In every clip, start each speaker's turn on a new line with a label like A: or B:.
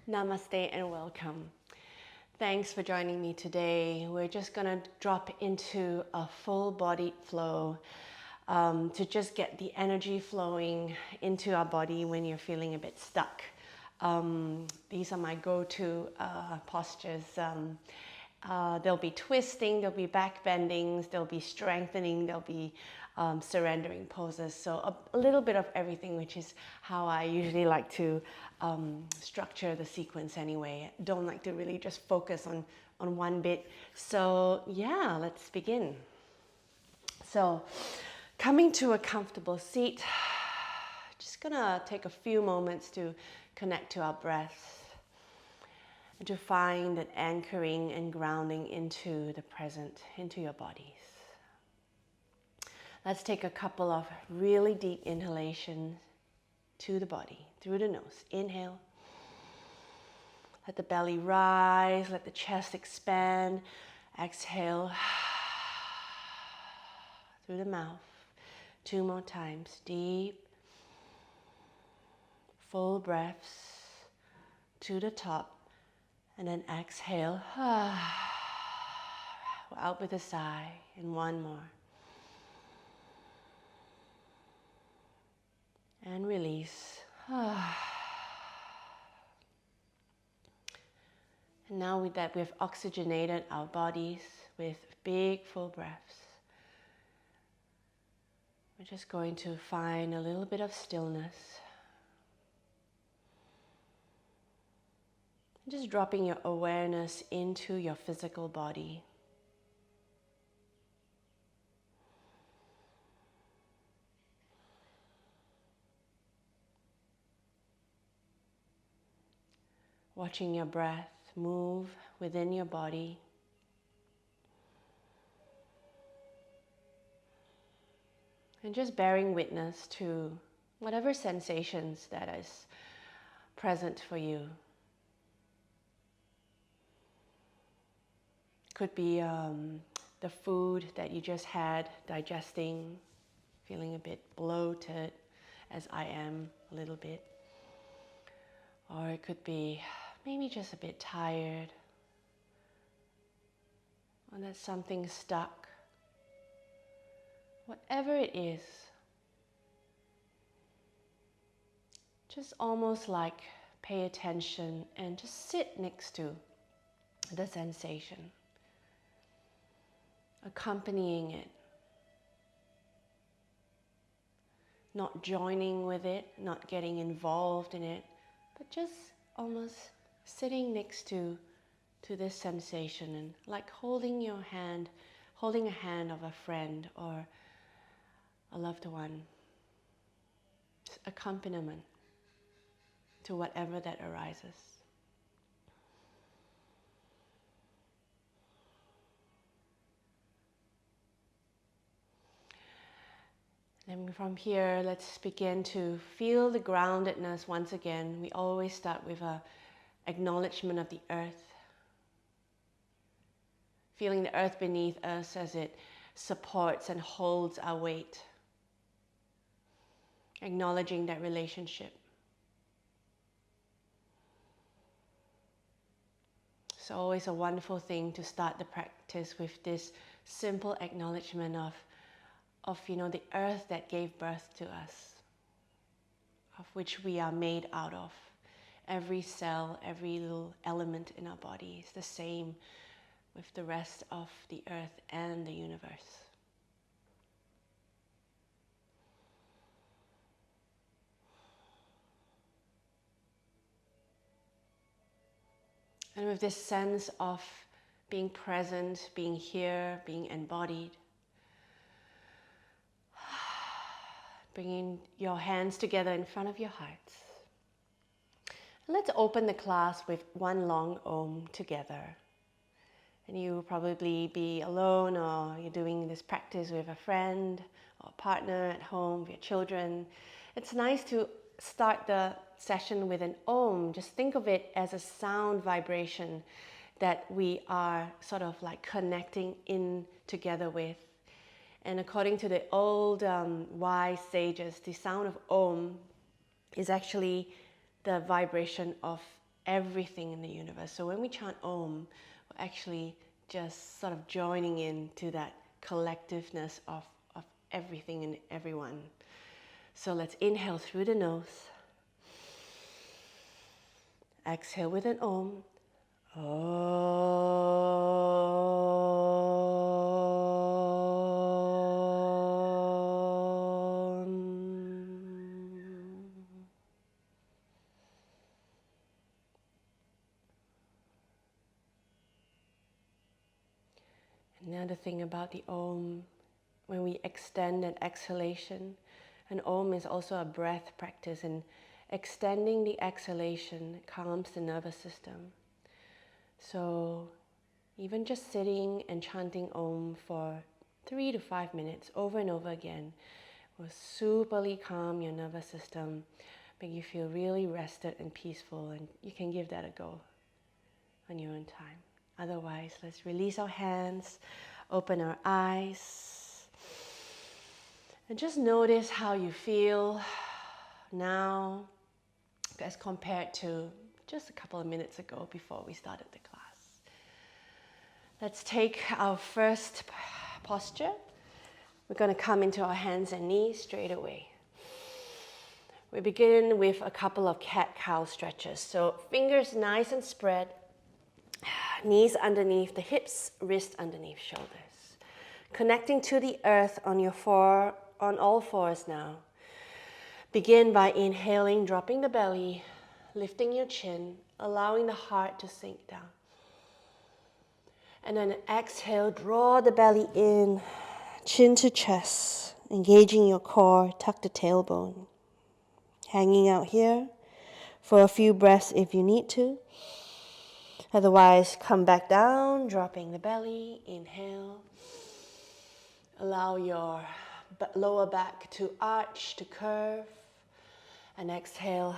A: Namaste and welcome. Thanks for joining me today. We're just gonna drop into a full body flow to just get the energy flowing into our body when you're feeling a bit stuck. These are my go-to postures. There'll be twisting, there'll be back bendings, there'll be strengthening, there'll be surrendering poses. So a little bit of everything, which is how I usually like to structure the sequence anyway. I don't like to really just focus on one bit. So yeah, let's begin. So coming to a comfortable seat, just gonna take a few moments to connect to our breath and to find an anchoring and grounding into the present, into your bodies. Let's take a couple of really deep inhalations to the body, through the nose. Inhale. Let the belly rise, let the chest expand. Exhale through the mouth. 2 more times. Deep, full breaths to the top. And then exhale, out with a sigh, and one more. And release. And now with that, we've oxygenated our bodies with big, full breaths. We're just going to find a little bit of stillness. Just dropping your awareness into your physical body. Watching your breath move within your body. And just bearing witness to whatever sensations that is present for you. Could be the food that you just had, digesting, feeling a bit bloated, as I am a little bit. Or it could be maybe just a bit tired, or that something's stuck. Whatever it is, just almost like pay attention and just sit next to the sensation, accompanying it, not joining with it, not getting involved in it, but just almost sitting next to this sensation, and like holding your hand, holding a hand of a friend or a loved one. Just accompaniment to whatever that arises. And from here, let's begin to feel the groundedness once again. We always start with an acknowledgement of the earth. Feeling the earth beneath us as it supports and holds our weight. Acknowledging that relationship. It's always a wonderful thing to start the practice with this simple acknowledgement of the earth that gave birth to us, of which we are made out of. Every cell, every little element in our body is the same with the rest of the earth and the universe. And with this sense of being present, being here, being embodied, bringing your hands together in front of your hearts. Let's open the class with one long Om together. And you will probably be alone, or you're doing this practice with a friend or a partner at home, with your children. It's nice to start the session with an Om. Just think of it as a sound vibration that we are sort of like connecting in together with. And according to the old wise sages, the sound of Om is actually the vibration of everything in the universe. So when we chant Om, we're actually just sort of joining into that collectiveness of everything and everyone. So let's inhale through the nose. Exhale with an Om. Another thing about the Om, when we extend an exhalation, an Om is also a breath practice, and extending the exhalation calms the nervous system. So even just sitting and chanting Om for 3 to 5 minutes over and over again will superly calm your nervous system, make you feel really rested and peaceful, and you can give that a go on your own time. Otherwise, let's release our hands, open our eyes, and just notice how you feel now as compared to just a couple of minutes ago before we started the class. Let's take our first posture. We're going to come into our hands and knees straight away. We begin with a couple of cat-cow stretches. So fingers nice and spread, knees underneath the hips, wrists underneath shoulders. Connecting to the earth on all fours now. Begin by inhaling, dropping the belly, lifting your chin, allowing the heart to sink down. And then exhale, draw the belly in, chin to chest, engaging your core, tuck the tailbone. Hanging out here for a few breaths if you need to. Otherwise, come back down, dropping the belly, inhale. Allow your lower back to arch, to curve. And exhale,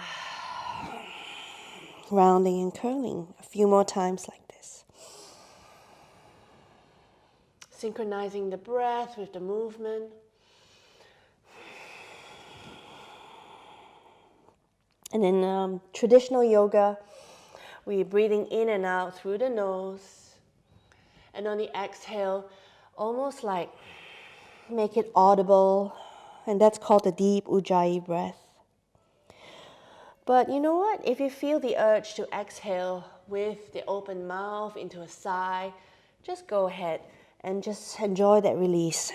A: rounding and curling a few more times like this. Synchronizing the breath with the movement. And in traditional yoga, we're breathing in and out through the nose. And on the exhale, almost like make it audible. And that's called the deep Ujjayi breath. But you know what? If you feel the urge to exhale with the open mouth into a sigh, just go ahead and just enjoy that release.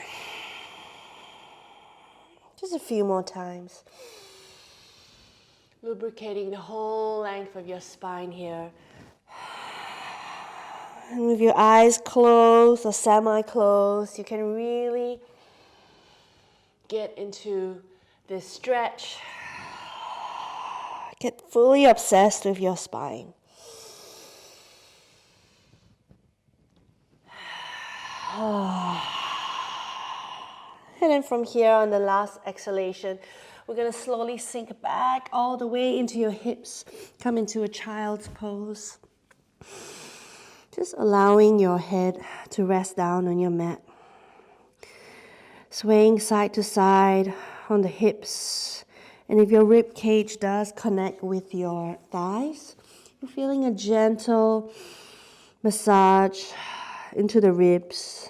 A: Just a few more times. Lubricating the whole length of your spine here. And with your eyes closed or semi-closed, you can really get into this stretch. Get fully obsessed with your spine. And then from here on the last exhalation, we're going to slowly sink back all the way into your hips. Come into a child's pose. Just allowing your head to rest down on your mat. Swaying side to side on the hips. And if your rib cage does connect with your thighs, you're feeling a gentle massage into the ribs.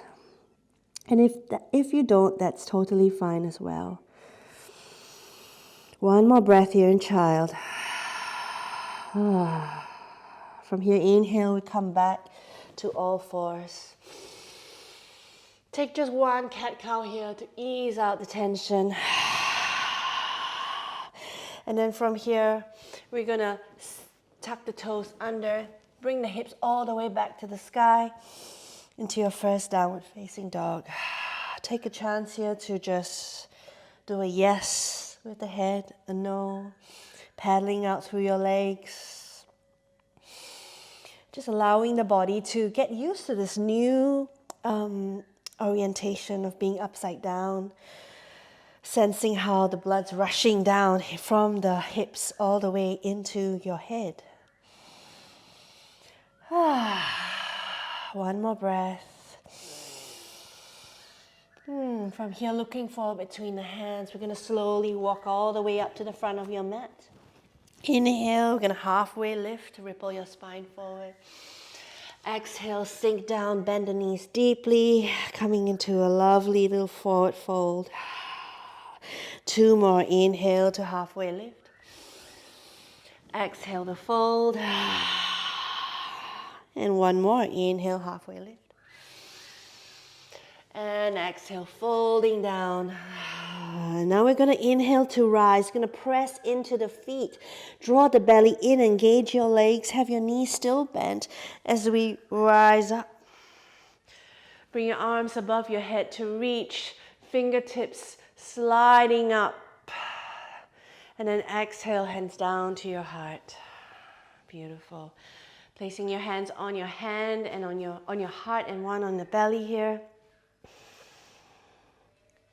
A: And if you don't, that's totally fine as well. One more breath here in child. From here, inhale, we come back to all fours. Take just one cat-cow here to ease out the tension. And then from here, we're going to tuck the toes under, bring the hips all the way back to the sky, into your first downward facing dog. Take a chance here to just do a yes with the head, a no, paddling out through your legs. Just allowing the body to get used to this new orientation of being upside down. Sensing how the blood's rushing down from the hips all the way into your head. One more breath. From here, looking forward between the hands, we're going to slowly walk all the way up to the front of your mat. Inhale, we're gonna halfway lift, ripple your spine forward. Exhale, sink down, bend the knees deeply, coming into a lovely little forward fold. 2 more, inhale to halfway lift. Exhale to fold. And 1 more, inhale, halfway lift. And exhale, folding down. Now we're going to inhale to rise. Going to press into the feet. Draw the belly in, engage your legs. Have your knees still bent as we rise up. Bring your arms above your head to reach. Fingertips sliding up. And then exhale, hands down to your heart. Beautiful. Placing your hands on your hand and on your heart and one on the belly here.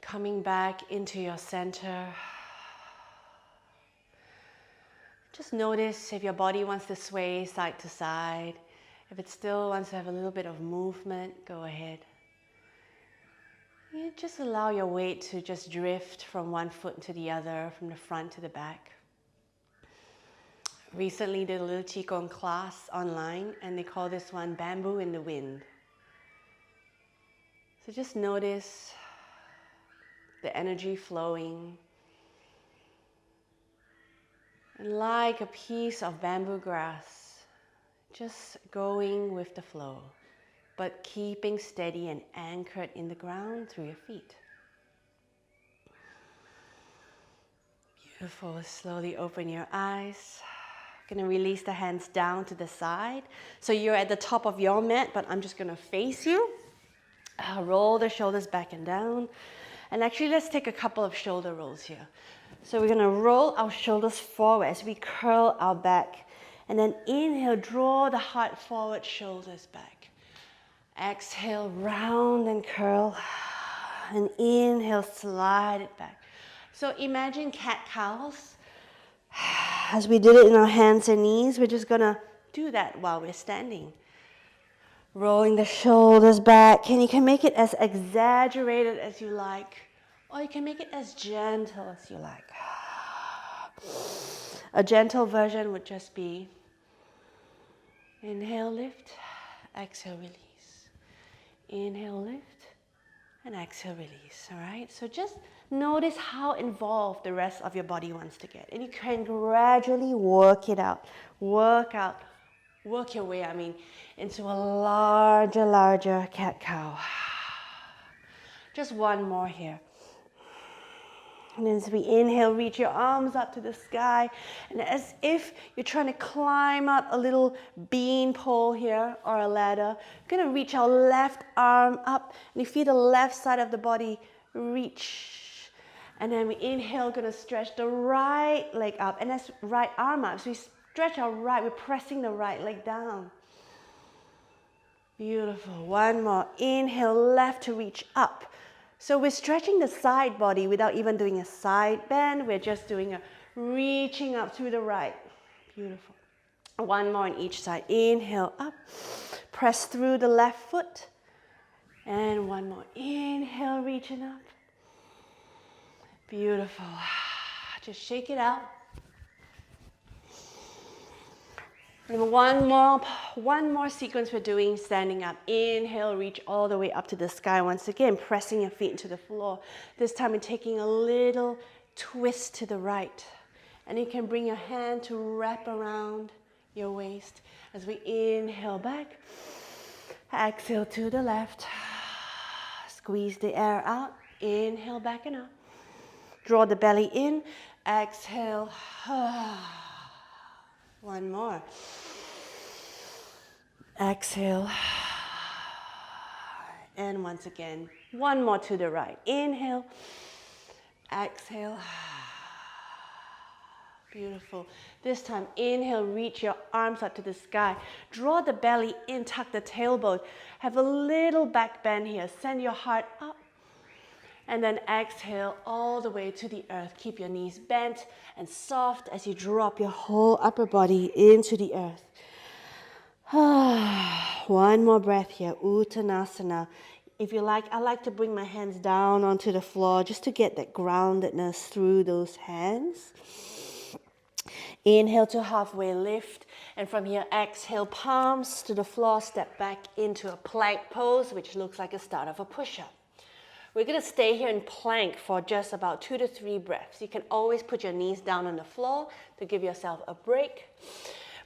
A: Coming back into your center. Just notice if your body wants to sway side to side. If it still wants to have a little bit of movement, go ahead. You just allow your weight to just drift from one foot to the other, from the front to the back. Recently did a little Qigong class online, and they call this one bamboo in the wind. So just notice the energy flowing. And like a piece of bamboo grass, just going with the flow, but keeping steady and anchored in the ground through your feet. Beautiful. Slowly open your eyes. Going to release the hands down to the side. So you're at the top of your mat, but I'm just going to face you. Roll the shoulders back and down. And actually, let's take a couple of shoulder rolls here. So we're going to roll our shoulders forward as we curl our back. And then inhale, draw the heart forward, shoulders back. Exhale, round and curl. And inhale, slide it back. So imagine cat-cows. As we did it in our hands and knees, we're just going to do that while we're standing. Rolling the shoulders back, and you can make it as exaggerated as you like, or you can make it as gentle as you like. A gentle version would just be inhale, lift, exhale, release. Inhale, lift, and exhale, release. All right? So just notice how involved the rest of your body wants to get. And you can gradually work it out. Work your way, into a larger cat-cow. Just one more here. And as we inhale, reach your arms up to the sky. And as if you're trying to climb up a little bean pole here or a ladder, we're going to reach our left arm up. And you feel the left side of the body reach. And then we inhale, going to stretch the right leg up. And that's right arm up. So we stretch our right, we're pressing the right leg down. Beautiful. One more. Inhale, left to reach up. So we're stretching the side body without even doing a side bend. We're just doing a reaching up through the right. Beautiful. One more on each side. Inhale, up. Press through the left foot. And one more. Inhale, reaching up. Beautiful. Just shake it out. And one more sequence we're doing standing up. Inhale, reach all the way up to the sky. Once again, pressing your feet into the floor. This time we're taking a little twist to the right. And you can bring your hand to wrap around your waist as we inhale back. Exhale to the left. Squeeze the air out. Inhale back and up. Draw the belly in. Exhale. One more. Exhale. And once again, one more to the right. Inhale. Exhale. Beautiful. This time, inhale, reach your arms up to the sky. Draw the belly in, tuck the tailbone. Have a little back bend here. Send your heart up. And then exhale all the way to the earth. Keep your knees bent and soft as you drop your whole upper body into the earth. One more breath here. Uttanasana. If you like, I like to bring my hands down onto the floor just to get that groundedness through those hands. Inhale to halfway lift, and from here, exhale, palms to the floor, step back into a plank pose, which looks like a start of a push-up. We're gonna stay here in plank for just about 2 to 3 breaths. You can always put your knees down on the floor to give yourself a break.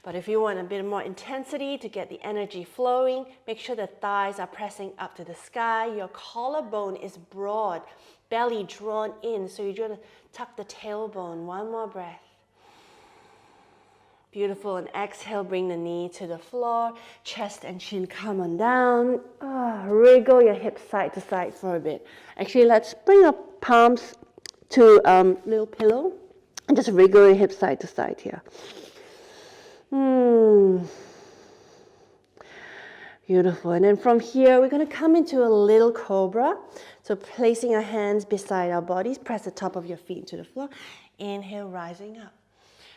A: But if you want a bit more intensity to get the energy flowing, make sure the thighs are pressing up to the sky. Your collarbone is broad, belly drawn in, so you're gonna tuck the tailbone. One more breath. Beautiful, and exhale, bring the knee to the floor, chest and chin come on down. Wriggle your hips side to side for a bit. Actually, let's bring our palms to a little pillow and just wriggle your hips side to side here. Beautiful, and then from here, we're gonna come into a little cobra. So placing our hands beside our bodies, press the top of your feet to the floor. Inhale, rising up.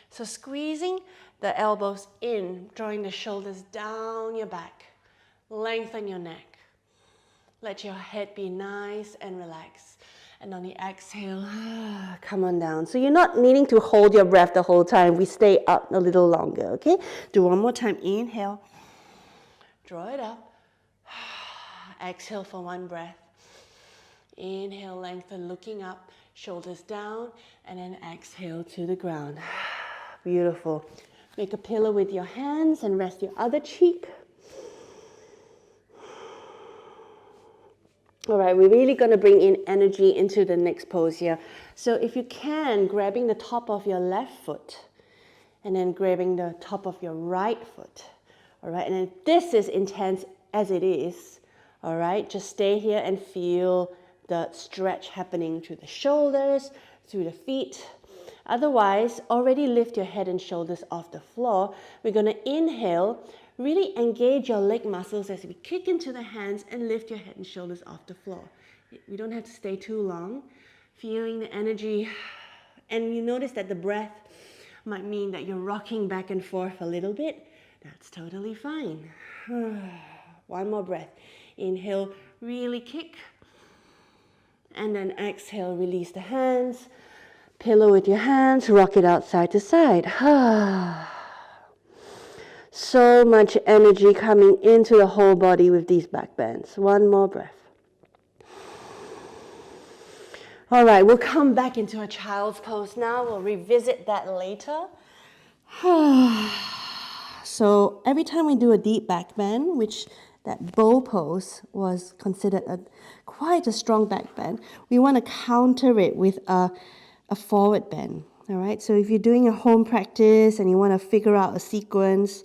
A: So squeezing the elbows in, drawing the shoulders down your back. Lengthen your neck. Let your head be nice and relaxed. And on the exhale, come on down. So you're not needing to hold your breath the whole time. We stay up a little longer, okay? Do one more time. Inhale. Draw it up. Exhale for one breath. Inhale, lengthen, looking up, shoulders down, and then exhale to the ground. Beautiful. Make a pillow with your hands and rest your other cheek. All right, we're really going to bring in energy into the next pose here. So if you can, grabbing the top of your left foot and then grabbing the top of your right foot. All right, and then this is intense as it is. All right, just stay here and feel the stretch happening through the shoulders, through the feet. Otherwise, already lift your head and shoulders off the floor. We're going to inhale, really engage your leg muscles as we kick into the hands and lift your head and shoulders off the floor. We don't have to stay too long. Feeling the energy, and you notice that the breath might mean that you're rocking back and forth a little bit. That's totally fine. One more breath. Inhale, really kick. And then exhale, release the hands. Pillow with your hands, rock it out side to side. So much energy coming into the whole body with these back bends. One more breath. All right, we'll come back into a child's pose now. We'll revisit that later. So every time we do a deep back bend, which that bow pose was considered quite a strong back bend, we want to counter it with a forward bend. All right, so if you're doing a home practice and you want to figure out a sequence,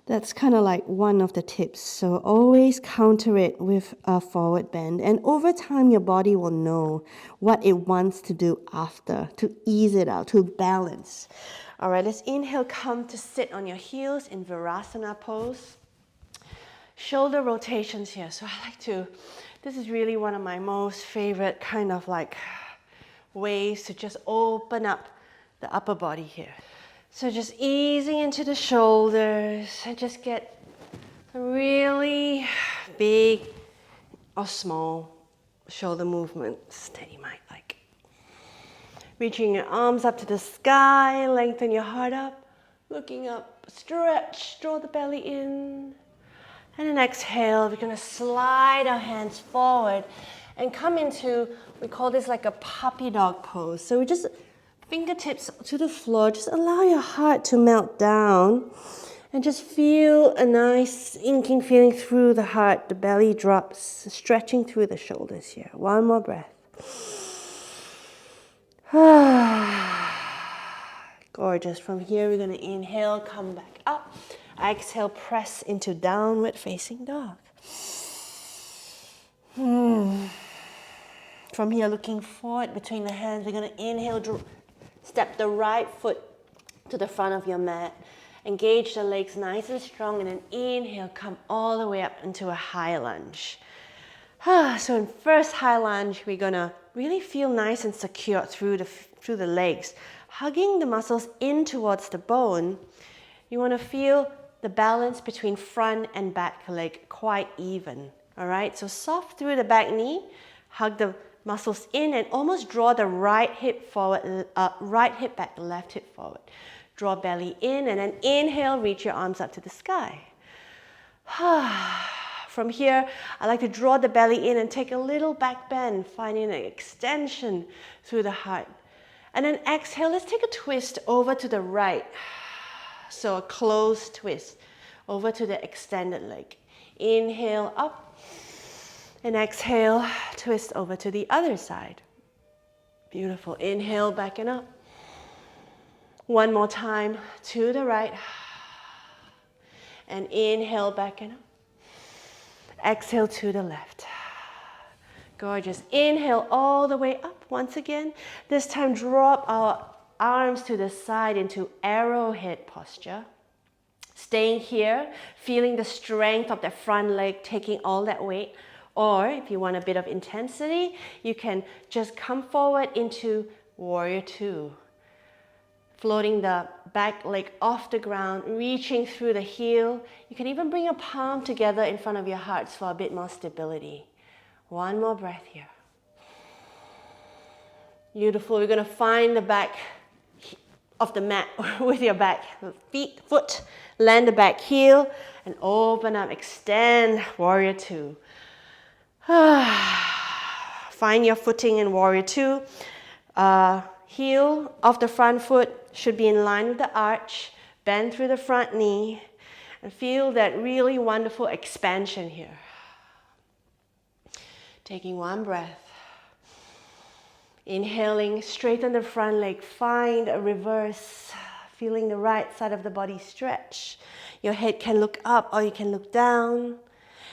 A: that's kind of like one of the tips. So always counter it with a forward bend. And over time, your body will know what it wants to do after, to ease it out, to balance. All right, let's inhale, come to sit on your heels in Virasana pose. Shoulder rotations here. So I like to, this is really one of my most favorite kind of like ways to just open up the upper body here. So just easing into the shoulders and just get a really big or small shoulder movements that you might like. Reaching your arms up to the sky, lengthen your heart up, looking up, stretch, draw the belly in. And then exhale, we're gonna slide our hands forward and come into, we call this like a puppy dog pose. So we just, fingertips to the floor, just allow your heart to melt down and just feel a nice sinking feeling through the heart. The belly drops, stretching through the shoulders here. One more breath. Gorgeous. From here, we're gonna inhale, come back up. Exhale, press into downward facing dog. From here, looking forward between the hands, we're gonna inhale, step the right foot to the front of your mat. Engage the legs nice and strong, and then inhale, come all the way up into a high lunge. So in first high lunge, we're gonna really feel nice and secure through the legs, hugging the muscles in towards the bone. You wanna feel the balance between front and back leg quite even, all right? So soft through the back knee, hug the muscles in, and almost draw the right hip forward, right hip back, left hip forward. Draw belly in, and then inhale, reach your arms up to the sky. From here, I like to draw the belly in and take a little back bend, finding an extension through the heart. And then exhale, let's take a twist over to the right. So a closed twist over to the extended leg. Inhale up, and exhale, twist over to the other side. Beautiful. Inhale, back and up. One more time to the right. And inhale, back and up. Exhale to the left. Gorgeous. Inhale all the way up once again. This time drop our arms to the side into arrowhead posture. Staying here, feeling the strength of the front leg, taking all that weight. Or if you want a bit of intensity, you can just come forward into warrior two. Floating the back leg off the ground, reaching through the heel. You can even bring your palm together in front of your hearts for a bit more stability. One more breath here. Beautiful. We're going to find the back of the mat with your back foot. Land the back heel and open up, extend, warrior two. Find your footing in warrior two. Heel of the front foot should be in line with the arch. Bend through the front knee and feel that really wonderful expansion here. Taking one breath. Inhaling, straighten the front leg. Find a reverse. Feeling the right side of the body stretch. Your head can look up or you can look down.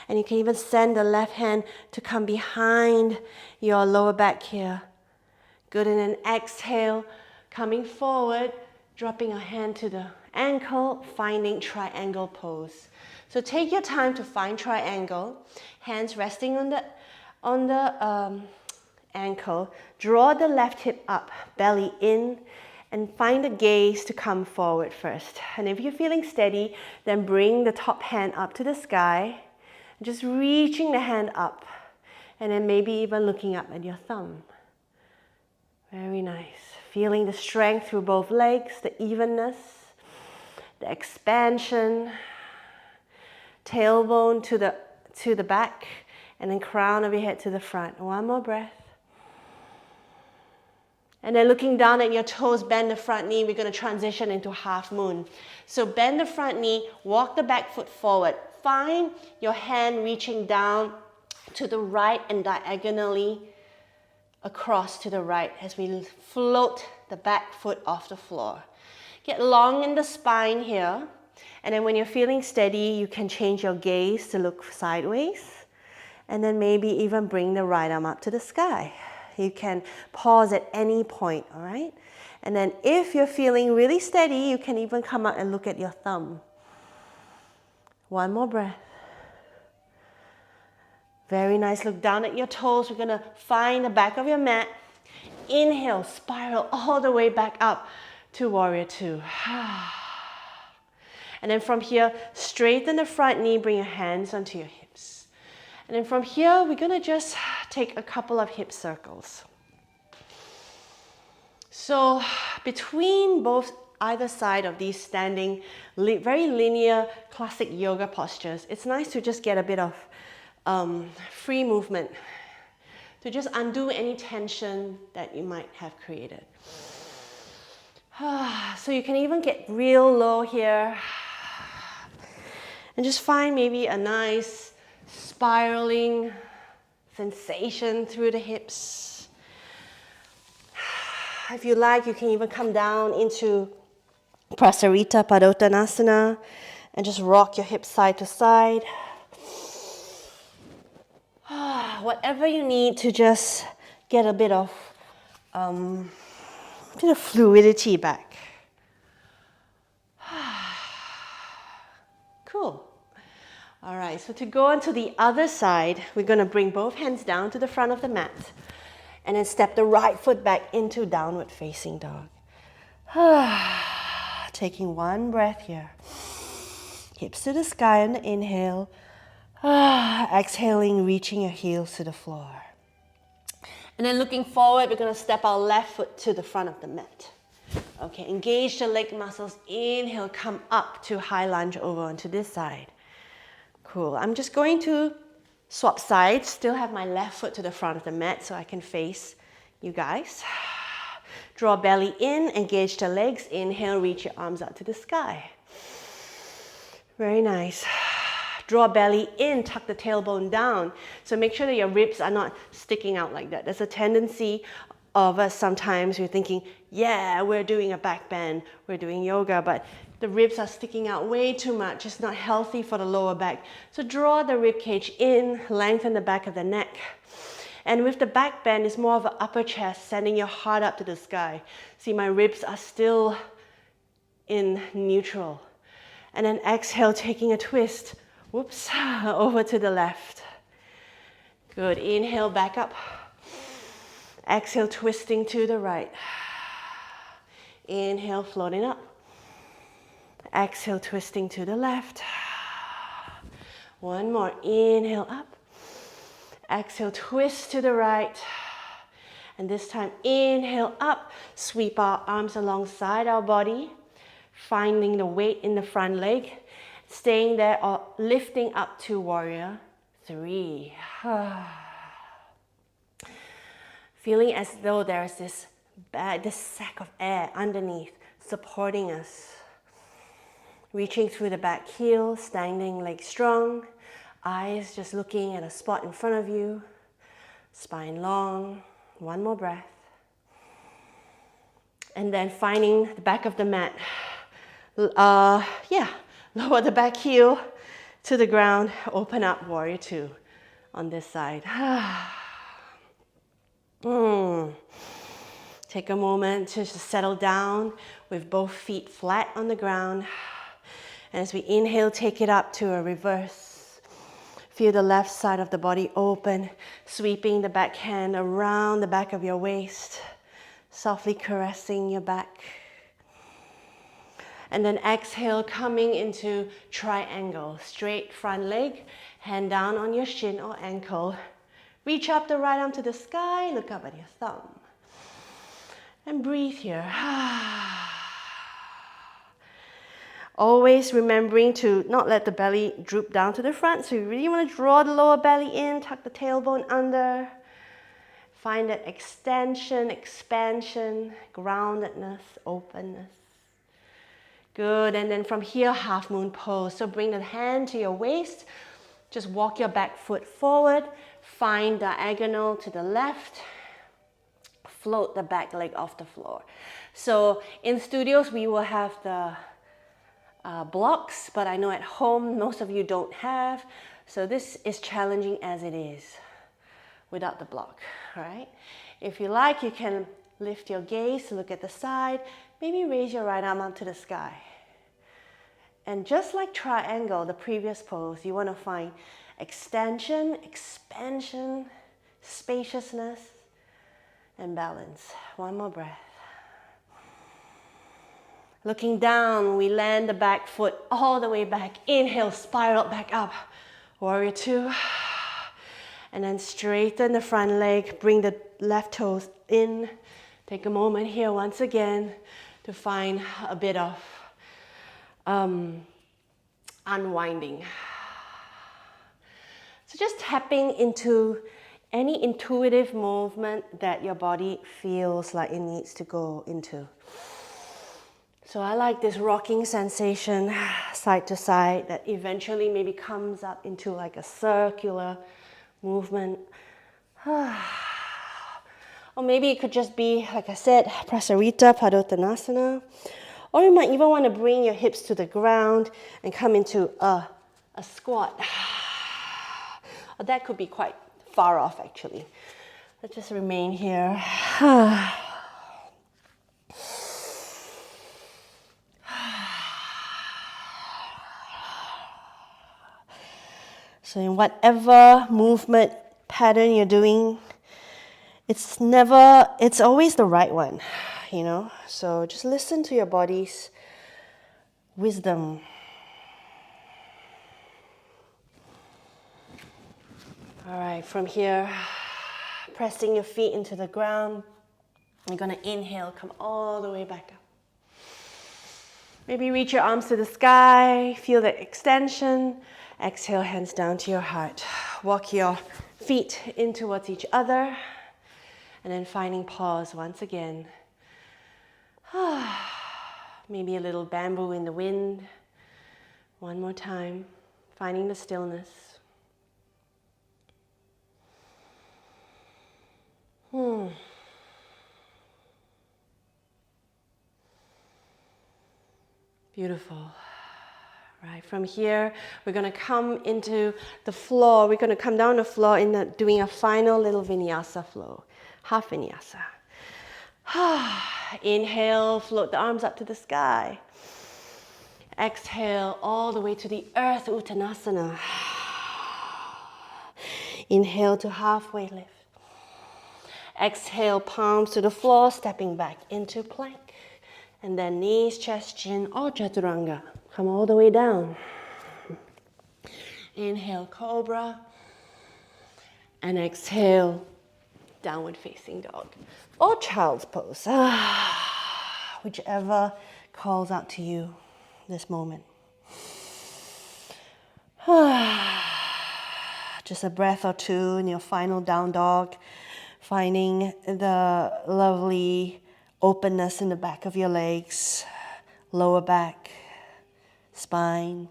A: And you can even send the left hand to come behind your lower back here. Good, and then exhale, coming forward, dropping a hand to the ankle, finding triangle pose. So take your time to find triangle, hands resting on the ankle. Draw the left hip up, belly in, and find the gaze to come forward first. And if you're feeling steady, then bring the top hand up to the sky, just reaching the hand up, and then maybe even looking up at your thumb. Very nice. Feeling the strength through both legs, the evenness, the expansion, tailbone to the back, and then crown of your head to the front. One more breath. And then looking down at your toes, bend the front knee. We're going to transition into half moon. So bend the front knee, walk the back foot forward. Find your hand reaching down to the right and diagonally across to the right as we float the back foot off the floor. Get long in the spine here. And then when you're feeling steady, you can change your gaze to look sideways. And then maybe even bring the right arm up to the sky. You can pause at any point, all right? And then if you're feeling really steady, you can even come up and look at your thumb. One more breath. Very nice. Look down at your toes. We're going to find the back of your mat. Inhale, spiral all the way back up to warrior two. And then from here, straighten the front knee. Bring your hands onto your hips. And then from here, we're going to just take a couple of hip circles. So between either side of these standing, very linear, classic yoga postures, it's nice to just get a bit of free movement to just undo any tension that you might have created. So you can even get real low here and just find maybe a nice spiraling sensation through the hips. If you like, you can even come down into Prasarita Padottanasana and just rock your hips side to side. Whatever you need to just get a bit of fluidity back. Cool. All right, so to go on to the other side, we're going to bring both hands down to the front of the mat and then step the right foot back into downward facing dog. Taking one breath here. Hips to the sky on the inhale. Exhaling, reaching your heels to the floor. And then looking forward, we're gonna step our left foot to the front of the mat. Okay, engage the leg muscles. Inhale, come up to high lunge over onto this side. Cool. I'm just going to swap sides, still have my left foot to the front of the mat so I can face you guys. Draw belly in, engage the legs. Inhale, reach your arms out to the sky. Very nice. Draw belly in, tuck the tailbone down. So make sure that your ribs are not sticking out like that. There's a tendency of us sometimes, we're thinking, yeah, we're doing a back bend, we're doing yoga, but the ribs are sticking out way too much. It's not healthy for the lower back. So draw the rib cage in, lengthen the back of the neck. And with the back bend, it's more of an upper chest, sending your heart up to the sky. See, my ribs are still in neutral. And then exhale, taking a twist. Whoops, over to the left. Good, inhale, back up. Exhale, twisting to the right. Inhale, floating up. Exhale, twisting to the left. One more, inhale up. Exhale, twist to the right. And this time, inhale up. Sweep our arms alongside our body, finding the weight in the front leg. Staying there or lifting up to warrior 3. Feeling as though there's this sack of air underneath, supporting us. Reaching through the back heel, standing legs strong. Eyes just looking at a spot in front of you. Spine long. One more breath. And then finding the back of the mat. Lower the back heel to the ground. Open up, warrior 2 on this side. Take a moment to just settle down with both feet flat on the ground. And as we inhale, take it up to a reverse. Feel the left side of the body open, sweeping the back hand around the back of your waist, softly caressing your back. And then exhale, coming into triangle. Straight front leg, hand down on your shin or ankle. Reach up the right arm to the sky, look up at your thumb. And breathe here. Always remembering to not let the belly droop down to the front. So you really want to draw the lower belly in, tuck the tailbone under. Find that extension, expansion, groundedness, openness. Good, and then from here, half moon pose. So bring the hand to your waist. Just walk your back foot forward. Find diagonal to the left. Float the back leg off the floor. So in studios, we will have the blocks, but I know at home, most of you don't have. So this is challenging as it is without the block, right? If you like, you can lift your gaze, look at the side. Maybe raise your right arm up to the sky. And just like triangle, the previous pose, you want to find extension, expansion, spaciousness, and balance. One more breath. Looking down, we land the back foot all the way back. Inhale, spiral back up. Warrior 2. And then straighten the front leg. Bring the left toes in. Take a moment here once again to find a bit of unwinding. So just tapping into any intuitive movement that your body feels like it needs to go into. So I like this rocking sensation side to side that eventually maybe comes up into like a circular movement. Or maybe it could just be, like I said, Prasarita, Padottanasana. Or you might even want to bring your hips to the ground and come into a squat. Or that could be quite far off actually. Let's just remain here. So in whatever movement pattern you're doing, it's always the right one, you know? So just listen to your body's wisdom. All right, from here, pressing your feet into the ground. You're going to inhale, come all the way back up. Maybe reach your arms to the sky, feel the extension. Exhale, hands down to your heart. Walk your feet in towards each other. And then finding pause once again. Maybe a little bamboo in the wind. One more time. Finding the stillness. Beautiful. Right, from here, we're going to come into the floor. We're going to come down the floor in doing a final little vinyasa flow. Half vinyasa. Inhale, float the arms up to the sky. Exhale, all the way to the earth, Uttanasana. Inhale to halfway lift. Exhale, palms to the floor, stepping back into plank. And then knees, chest, chin, or chaturanga. Come all the way down. Inhale, cobra. And exhale, downward facing dog. Or child's pose. Whichever calls out to you this moment. Just a breath or two in your final down dog. Finding the lovely openness in the back of your legs, lower back, spine.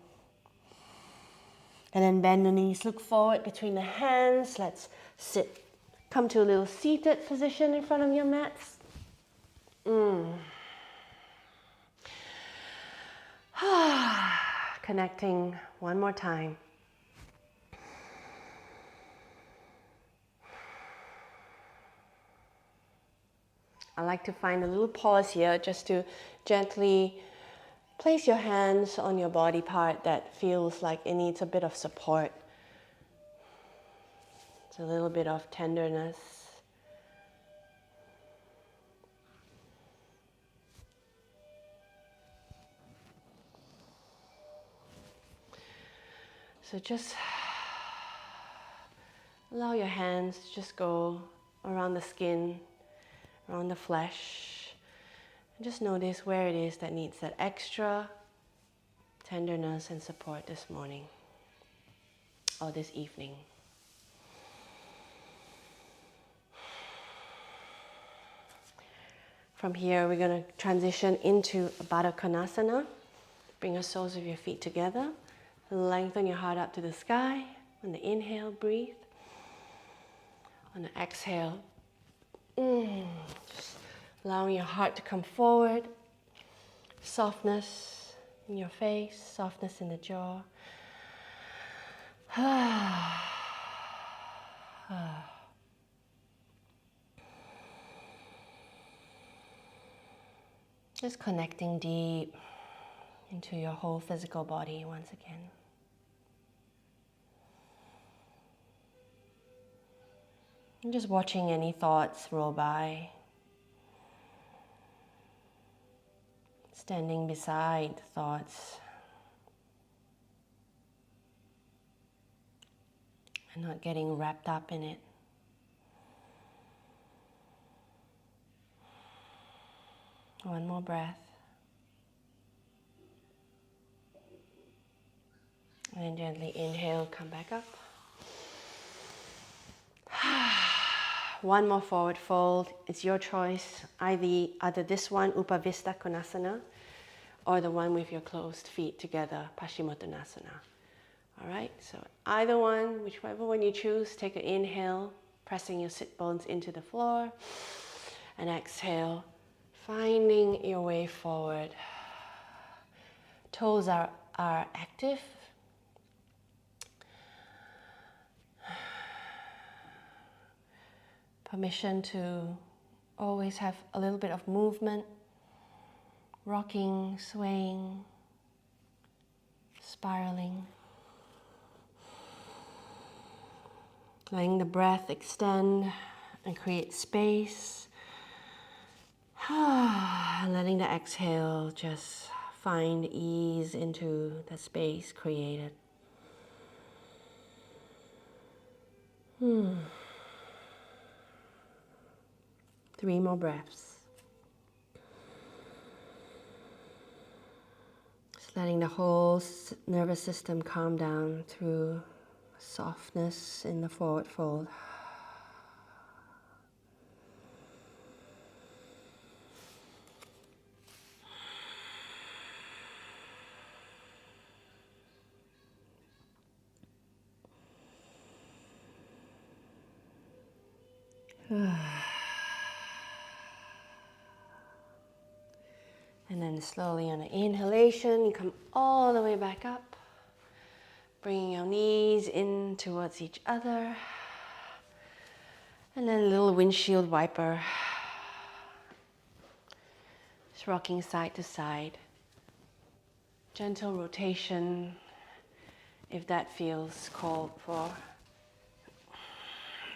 A: And then bend the knees, look forward between the hands. Let's sit. Come to a little seated position in front of your mats. Connecting one more time. I like to find a little pause here just to gently place your hands on your body part that feels like it needs a bit of support. It's a little bit of tenderness. So just allow your hands to just go around the skin, around the flesh, and just notice where it is that needs that extra tenderness and support this morning or this evening. From here, we're going to transition into Baddha Konasana. Bring the soles of your feet together. Lengthen your heart up to the sky. On the inhale, breathe. On the exhale, just allowing your heart to come forward. Softness in your face, softness in the jaw. Just connecting deep into your whole physical body once again. And just watching any thoughts roll by. Standing beside thoughts. And not getting wrapped up in it. One more breath. And then gently inhale, come back up. One more forward fold. It's your choice. Either this one, Upavista Konasana, or the one with your closed feet together, Paschimottanasana. All right, so either one, whichever one you choose, take an inhale, pressing your sit bones into the floor, and exhale, finding your way forward. Toes are active. Permission to always have a little bit of movement, rocking, swaying, spiraling. Letting the breath extend and create space. Letting the exhale just find ease into the space created. 3 more breaths. Just letting the whole nervous system calm down through softness in the forward fold. And then slowly on an inhalation, you come all the way back up, bringing your knees in towards each other. And then a little windshield wiper. Just rocking side to side. Gentle rotation if that feels called for.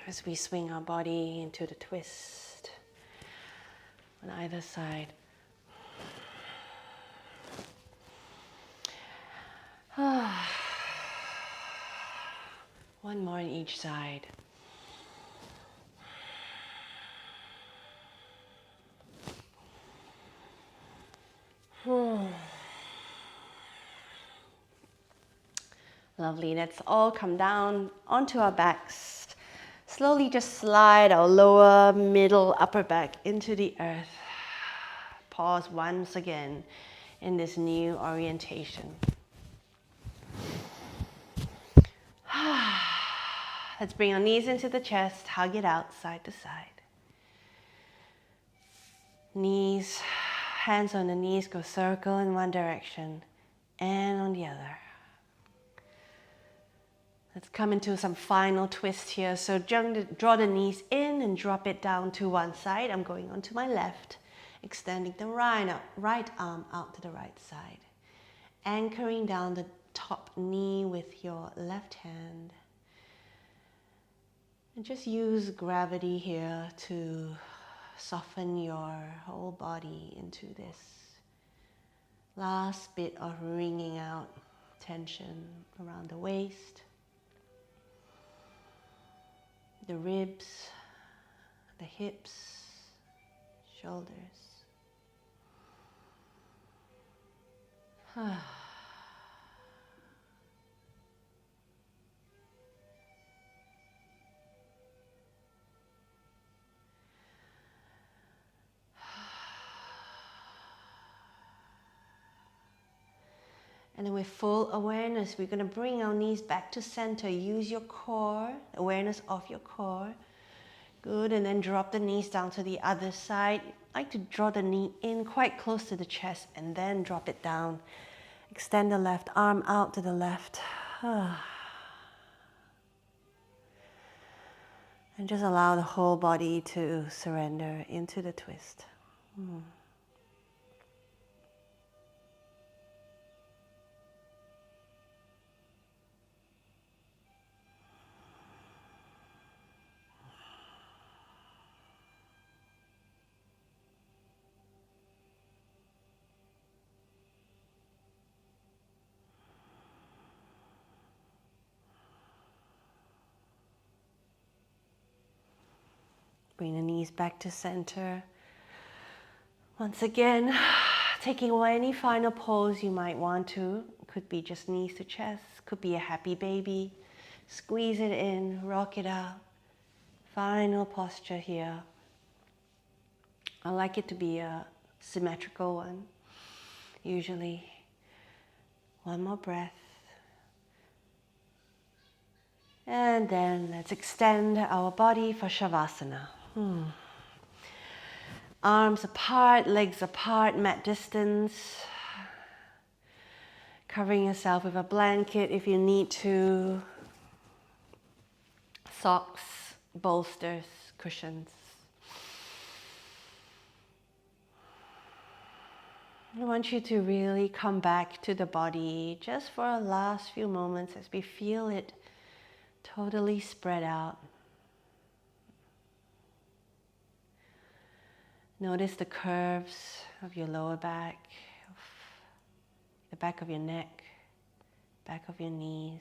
A: As we swing our body into the twist on either side. One more on each side. Lovely. Let's all come down onto our backs. Slowly just slide our lower, middle, upper back into the earth. Pause once again in this new orientation. Let's bring our knees into the chest, hug it out side to side. Knees, hands on the knees, go circle in one direction and on the other. Let's come into some final twist here. So draw the knees in and drop it down to one side. I'm going on to my left, extending the right arm out to the right side. Anchoring down the top knee with your left hand. And just use gravity here to soften your whole body into this last bit of wringing out tension around the waist, the ribs, the hips, shoulders. And then with full awareness, we're going to bring our knees back to center. Use your core, awareness of your core. Good, and then drop the knees down to the other side. I like to draw the knee in quite close to the chest and then drop it down. Extend the left arm out to the left. And just allow the whole body to surrender into the twist. Bring the knees back to center. Once again, taking away any final pose you might want to. Could be just knees to chest, could be a happy baby. Squeeze it in, rock it out. Final posture here. I like it to be a symmetrical one, usually. One more breath. And then let's extend our body for Shavasana. Arms apart, legs apart, mat distance. Covering yourself with a blanket if you need to. Socks, bolsters, cushions. I want you to really come back to the body just for a last few moments as we feel it totally spread out. Notice the curves of your lower back, the back of your neck, back of your knees,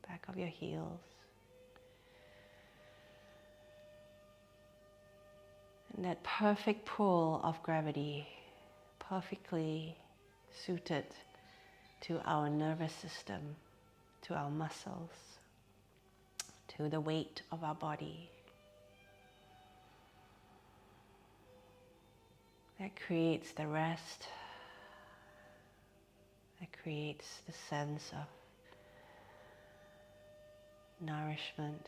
A: back of your heels. And that perfect pull of gravity, perfectly suited to our nervous system, to our muscles, to the weight of our body. That creates the rest, that creates the sense of nourishment,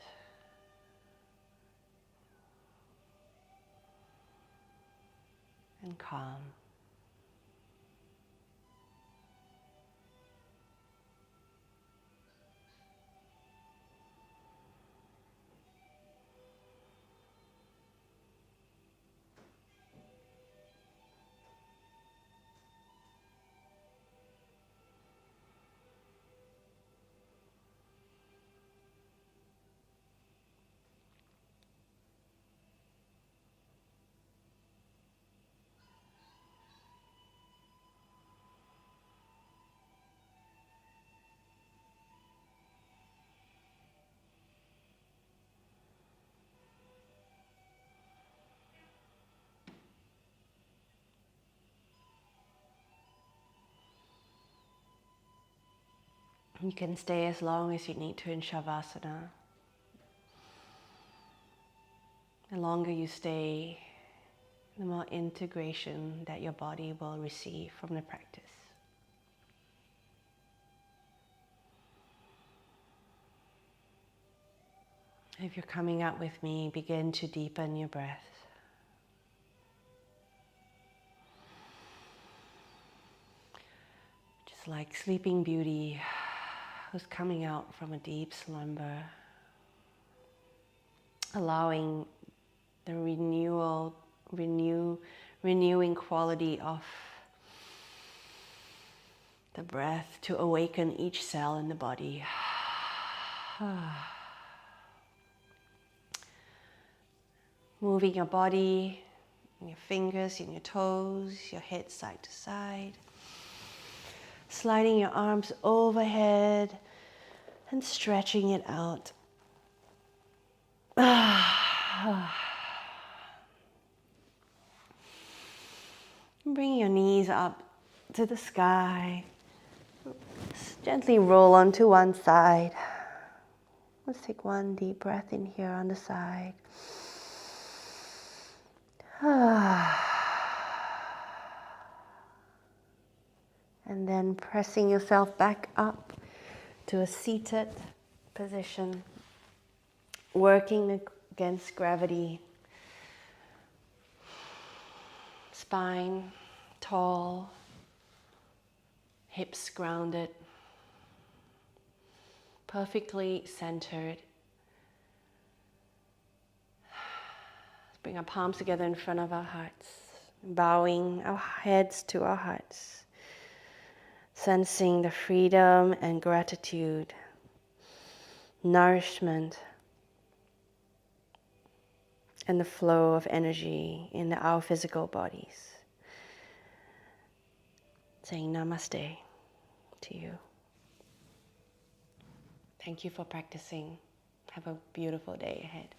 A: and calm. You can stay as long as you need to in Shavasana. The longer you stay, the more integration that your body will receive from the practice. If you're coming out with me, begin to deepen your breath. Just like Sleeping Beauty who's coming out from a deep slumber, allowing the renewing quality of the breath to awaken each cell in the body. Moving your body, your fingers and your toes, your head side to side. Sliding your arms overhead and stretching it out. Bring your knees up to the sky. Just gently roll onto one side. Let's take one deep breath in here on the side. And then pressing yourself back up to a seated position, working against gravity. Spine tall, hips grounded, perfectly centered. Let's bring our palms together in front of our hearts, bowing our heads to our hearts, sensing the freedom and gratitude, nourishment, and the flow of energy in our physical bodies. Saying namaste to you. Thank you for practicing. Have a beautiful day ahead.